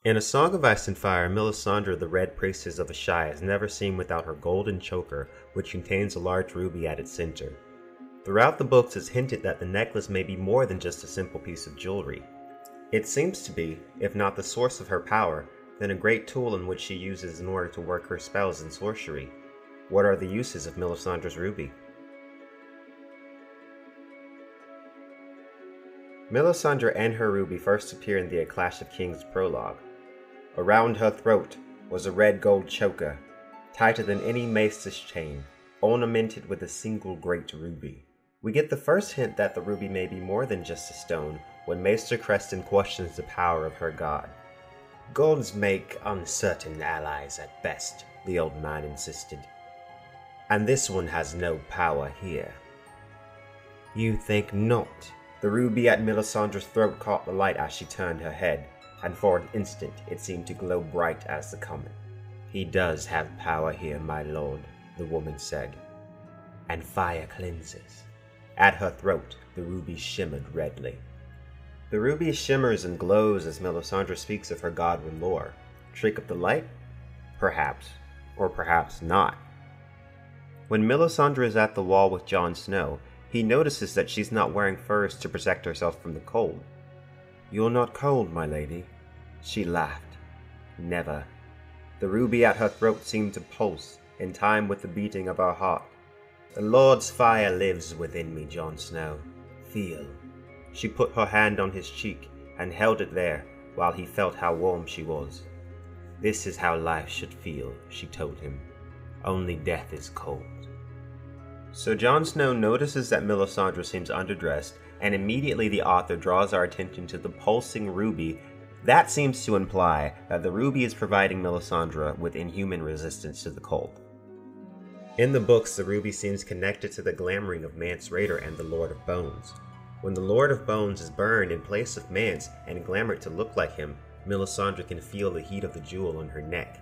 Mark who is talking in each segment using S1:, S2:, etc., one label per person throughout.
S1: In A Song of Ice and Fire, Melisandre, the Red Priestess of Asshai, is never seen without her golden choker, which contains a large ruby at its center. Throughout the books, it's hinted that the necklace may be more than just a simple piece of jewelry. It seems to be, if not the source of her power, then a great tool in which she uses in order to work her spells and sorcery. What are the uses of Melisandre's ruby? Melisandre and her ruby first appear in the A Clash of Kings prologue. Around her throat was a red gold choker, tighter than any mace's chain, ornamented with a single great ruby. We get the first hint that the ruby may be more than just a stone when Maester Creston questions the power of her god. "Golds make uncertain allies at best," the old man insisted. "And this one has no power here." "You think not?" The ruby at Melisandre's throat caught the light as she turned her head, and for an instant it seemed to glow bright as the comet. "He does have power here, my lord," the woman said. "And fire cleanses." At her throat, the ruby shimmered redly. The ruby shimmers and glows as Melisandre speaks of her godward lore. Trick of the light? Perhaps. Or perhaps not. When Melisandre is at the wall with Jon Snow, he notices that she's not wearing furs to protect herself from the cold. "You're not cold, my lady." She laughed. "Never." The ruby at her throat seemed to pulse, in time with the beating of her heart. "The Lord's fire lives within me, Jon Snow. Feel." She put her hand on his cheek and held it there while he felt how warm she was. "This is how life should feel," she told him. "Only death is cold." So Jon Snow notices that Melisandre seems underdressed, and immediately the author draws our attention to the pulsing ruby. That seems to imply that the ruby is providing Melisandre with inhuman resistance to the cold. In the books, the ruby seems connected to the glamoring of Mance Rayder and the Lord of Bones. When the Lord of Bones is burned in place of Mance and glamored to look like him, Melisandre can feel the heat of the jewel on her neck.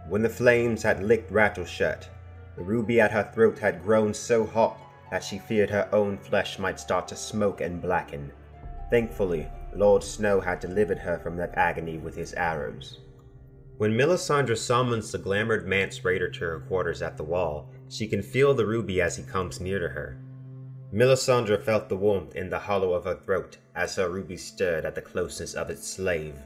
S1: When the flames had licked Rattleshut, the ruby at her throat had grown so hot that she feared her own flesh might start to smoke and blacken. Thankfully, Lord Snow had delivered her from that agony with his arrows. When Melisandre summons the glamored Mance Rayder to her quarters at the wall, she can feel the ruby as he comes near to her. Melisandre felt the warmth in the hollow of her throat as her ruby stirred at the closeness of its slave.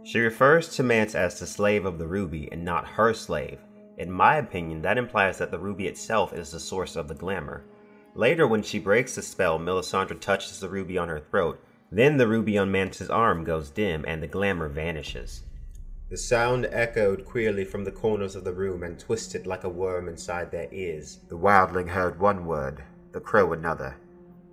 S1: She refers to Mance as the slave of the ruby and not her slave. In my opinion, that implies that the ruby itself is the source of the glamour. Later, when she breaks the spell, Melisandre touches the ruby on her throat. Then the ruby on Mance's arm goes dim and the glamour vanishes. The sound echoed queerly from the corners of the room and twisted like a worm inside their ears. The wildling heard one word, the crow another.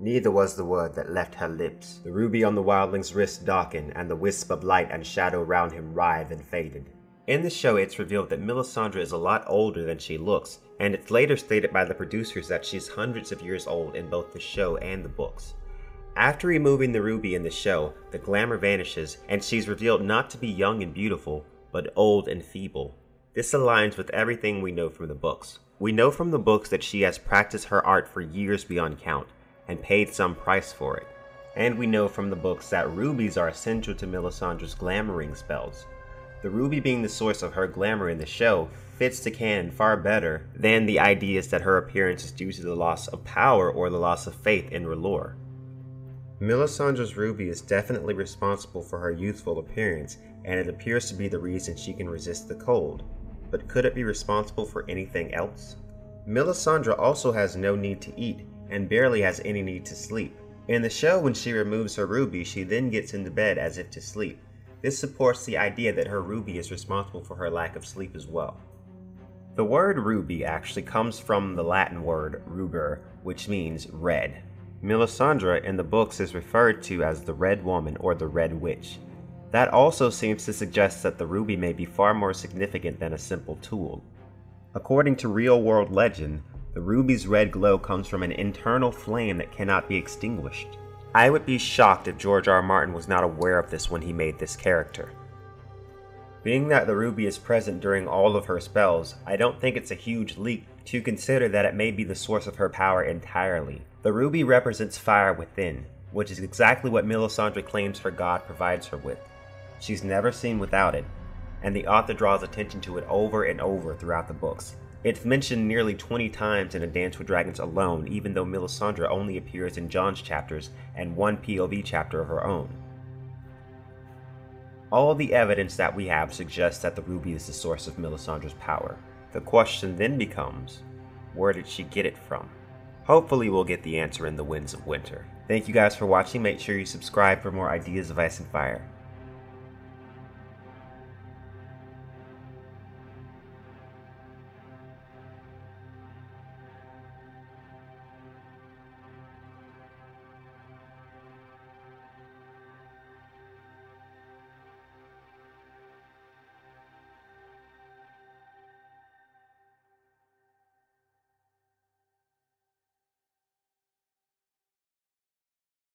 S1: Neither was the word that left her lips. The ruby on the wildling's wrist darkened, and the wisp of light and shadow around him writhed and faded. In the show, it's revealed that Melisandre is a lot older than she looks, and it's later stated by the producers that she's hundreds of years old in both the show and the books. After removing the ruby in the show, the glamour vanishes, and she's revealed not to be young and beautiful, but old and feeble. This aligns with everything we know from the books. We know from the books that she has practiced her art for years beyond count, and paid some price for it. And we know from the books that rubies are essential to Melisandre's glamoring spells. The ruby being the source of her glamour in the show fits the canon far better than the ideas that her appearance is due to the loss of power or the loss of faith in her lore. Melisandre's ruby is definitely responsible for her youthful appearance, and it appears to be the reason she can resist the cold. But could it be responsible for anything else? Melisandre also has no need to eat, and barely has any need to sleep. In the show, when she removes her ruby, she then gets into bed as if to sleep. This supports the idea that her ruby is responsible for her lack of sleep as well. The word ruby actually comes from the Latin word rubor, which means red. Melisandre in the books is referred to as the Red Woman or the Red Witch. That also seems to suggest that the ruby may be far more significant than a simple tool. According to real-world legend, the ruby's red glow comes from an internal flame that cannot be extinguished. I would be shocked if George R. R. Martin was not aware of this when he made this character. Being that the ruby is present during all of her spells, I don't think it's a huge leap to consider that it may be the source of her power entirely. The ruby represents fire within, which is exactly what Melisandre claims her god provides her with. She's never seen without it, and the author draws attention to it over and over throughout the books. It's mentioned nearly 20 times in A Dance with Dragons alone, even though Melisandre only appears in Jon's chapters and one POV chapter of her own. All the evidence that we have suggests that the ruby is the source of Melisandre's power. The question then becomes, where did she get it from? Hopefully we'll get the answer in the Winds of Winter. Thank you guys for watching. Make sure you subscribe for more ideas of Ice and Fire.